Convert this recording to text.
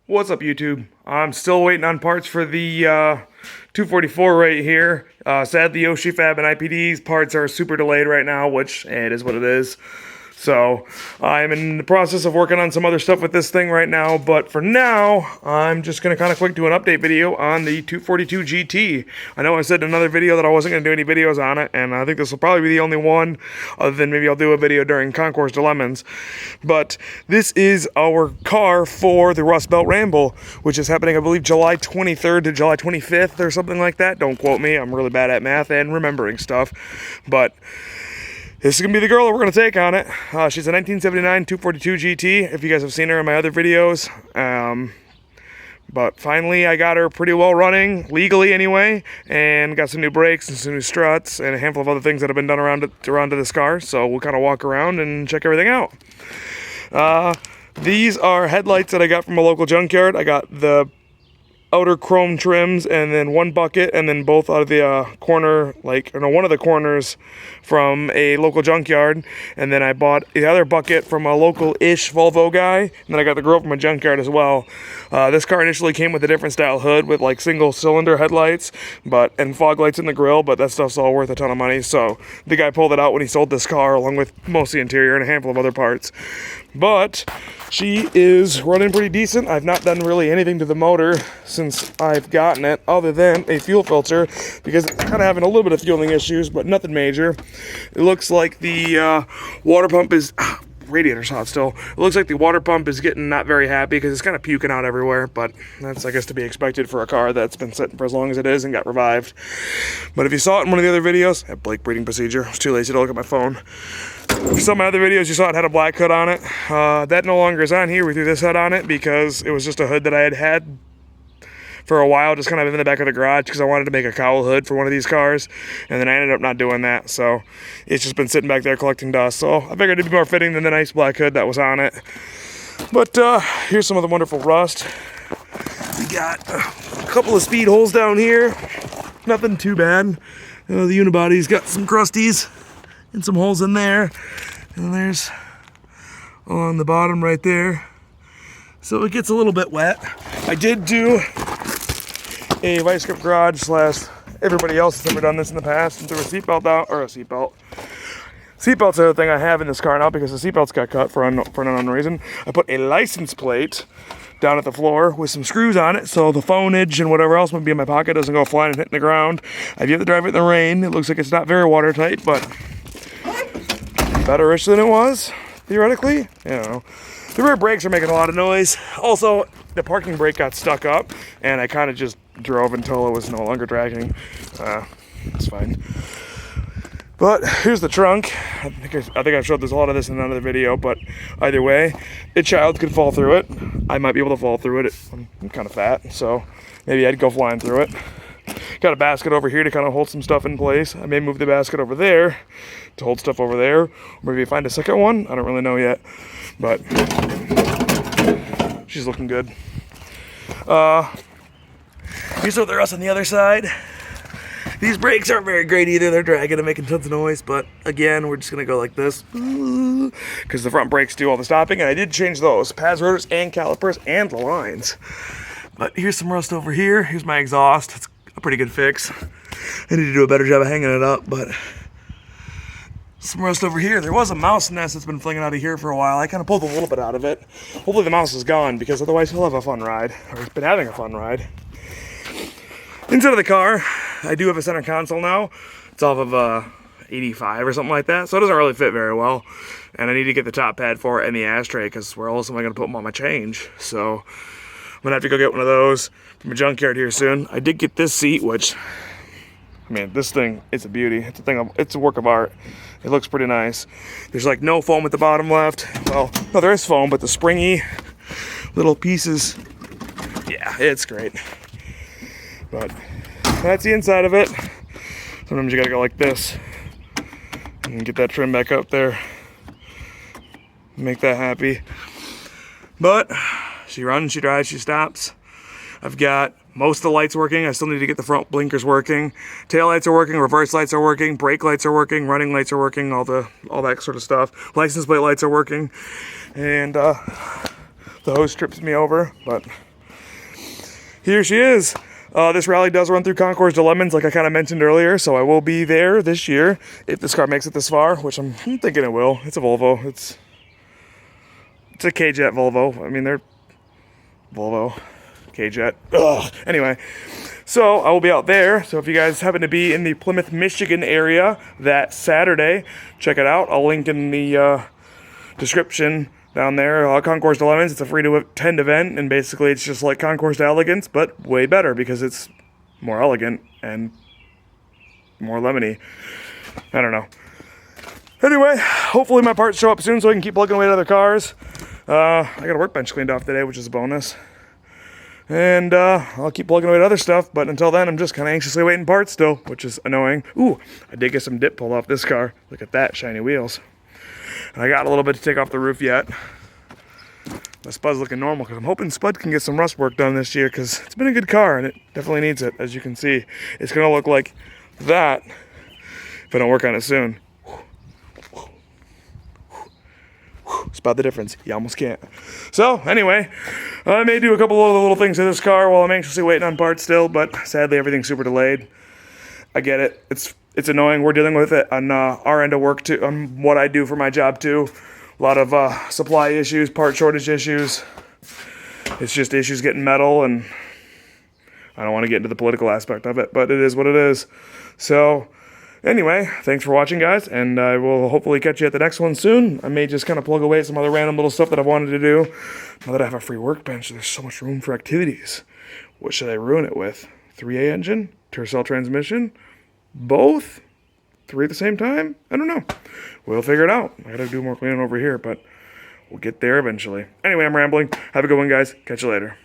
What's up, YouTube? I'm still waiting on parts for the 244 right here. Sadly, Yoshi Fab and IPD's parts are super delayed right now, which it is what it is. So I'm in the process of working on some other stuff with this thing right now, but for now, I'm just going to kind of quick do an update video on the 242 GT. I know I said in another video that I wasn't going to do any videos on it, and I think this will probably be the only one, other than maybe I'll do a video during Concours Dilemmas. But this is our car for the Rust Belt Ramble, which is happening, I believe, July 23rd to July 25th or something like that. Don't quote me, I'm really bad at math and remembering stuff, but this is going to be the girl that we're going to take on it. She's a 1979 242 GT, if you guys have seen her in my other videos. But finally, I got her pretty well running, legally anyway, and got some new brakes and some new struts and a handful of other things that have been done around to this car. So we'll kind of walk around and check everything out. These are headlights that I got from a local junkyard. I got the outer chrome trims and then one bucket and then both out of the corner, one of the corners from a local junkyard, and then I bought the other bucket from a local-ish Volvo guy, and then I got the grill from a junkyard as well. This car initially came with a different style hood with like single cylinder headlights and fog lights in the grill, but that stuff's all worth a ton of money, so the guy pulled it out when he sold this car along with most of the interior and a handful of other parts. But she is running pretty decent. I've not done really anything to the motor since I've gotten it other than a fuel filter, because it's kind of having a little bit of fueling issues, but nothing major. It looks like the water pump is radiator's hot still. It looks like the water pump is getting not very happy because it's kind of puking out everywhere, but that's, I guess, to be expected for a car that's been sitting for as long as it is and got revived. But if you saw it in one of the other videos, I had Blake breeding procedure. I was too lazy to look at my phone. If you saw my other videos, you saw it had a black hood on it. That no longer is on here. We threw this hood on it because it was just a hood that I had for a while, just kind of in the back of the garage, because I wanted to make a cowl hood for one of these cars, and then I ended up not doing that, so it's just been sitting back there collecting dust. So I figured it'd be more fitting than the nice black hood that was on it. But here's some of the wonderful rust. We got a couple of speed holes down here, nothing too bad. The unibody's got some crusties and some holes in there, and there's on the bottom right there, so it gets a little bit wet. I did do a vice grip garage / everybody else has ever done this in the past and threw a seatbelt out, or a seatbelt. Seatbelt's the other thing I have in this car now because the seatbelts got cut for an unknown reason. I put a license plate down at the floor with some screws on it so the phoneage and whatever else might be in my pocket doesn't go flying and hitting the ground. I've yet to drive it in the rain. It looks like it's not very watertight, but better-ish than it was, theoretically. You know. The rear brakes are making a lot of noise. Also, the parking brake got stuck up, and I kind of just drove until it was no longer dragging. It's fine. But here's the trunk. I think I've showed this a lot of this in another video, but either way, a child could fall through it. I might be able to fall through it. I'm kind of fat, so maybe I'd go flying through it. Got a basket over here to kind of hold some stuff in place. I may move the basket over there to hold stuff over there. Or maybe find a second one. I don't really know yet, but she's looking good. Here's what the rest on the other side. These brakes aren't very great either. They're dragging and making tons of noise, but again, we're just gonna go like this because the front brakes do all the stopping, and I did change those pads, rotors, and calipers, and the lines. But here's some rust over here. Here's my exhaust. It's a pretty good fix. I need to do a better job of hanging it up, but some rust over here. There was a mouse nest that's been flinging out of here for a while. I kind of pulled a little bit out of it. Hopefully the mouse is gone, because otherwise he'll have a fun ride, or he's been having a fun ride. Inside of the car, I do have a center console now. It's off of 85 or something like that, so it doesn't really fit very well. And I need to get the top pad for it and the ashtray, because where else am I going to put them on my change? So I'm going to have to go get one of those from a junkyard here soon. I did get this seat, which, I mean, this thing, it's a beauty. It's a work of art. It looks pretty nice. There's like no foam at the bottom left. Well, no, there is foam, but the springy little pieces, yeah, it's great. But that's the inside of it. Sometimes you gotta go like this and get that trim back up there. Make that happy. But she runs, she drives, she stops. I've got most of the lights working. I still need to get the front blinkers working. Tail lights are working, reverse lights are working, brake lights are working, running lights are working, all that sort of stuff. License plate lights are working. And the hose trips me over, but here she is. This rally does run through Concours to Lemons, like I kind of mentioned earlier, so I will be there this year if this car makes it this far, which I'm thinking it will. It's a Volvo. It's a K-Jet Volvo. I mean, they're Volvo K-Jet. Ugh. Anyway, so I will be out there. So if you guys happen to be in the Plymouth, Michigan area that Saturday, check it out. I'll link in the description down there. Concours to Lemons. It's a free to attend event, and basically it's just like Concours to Elegance, but way better because it's more elegant and more lemony. I don't know. Anyway, hopefully my parts show up soon so I can keep plugging away at other cars. I got a workbench cleaned off today, which is a bonus. And I'll keep plugging away at other stuff, but until then, I'm just kind of anxiously waiting parts still, which is annoying. Ooh, I did get some dip pulled off this car. Look at that, shiny wheels. And I got a little bit to take off the roof yet. My Spud's looking normal because I'm hoping Spud can get some rust work done this year because it's been a good car and it definitely needs it. As you can see, it's going to look like that if I don't work on it soon. Spot the difference. You almost can't. So, anyway, I may do a couple of little things to this car while I'm anxiously waiting on parts still, but sadly everything's super delayed. I get it. It's annoying. We're dealing with it on our end of work too, on what I do for my job too. A lot of supply issues, part shortage issues. It's just issues getting metal, and I don't want to get into the political aspect of it, but it is what it is. So, anyway, thanks for watching, guys, and I will hopefully catch you at the next one soon. I may just kind of plug away at some other random little stuff that I've wanted to do. Now that I have a free workbench, there's so much room for activities. What should I ruin it with? 3A engine? Tercel transmission? Both? 3 at the same time? I don't know. We'll figure it out. I gotta do more cleaning over here, but we'll get there eventually. Anyway, I'm rambling. Have a good one, guys. Catch you later.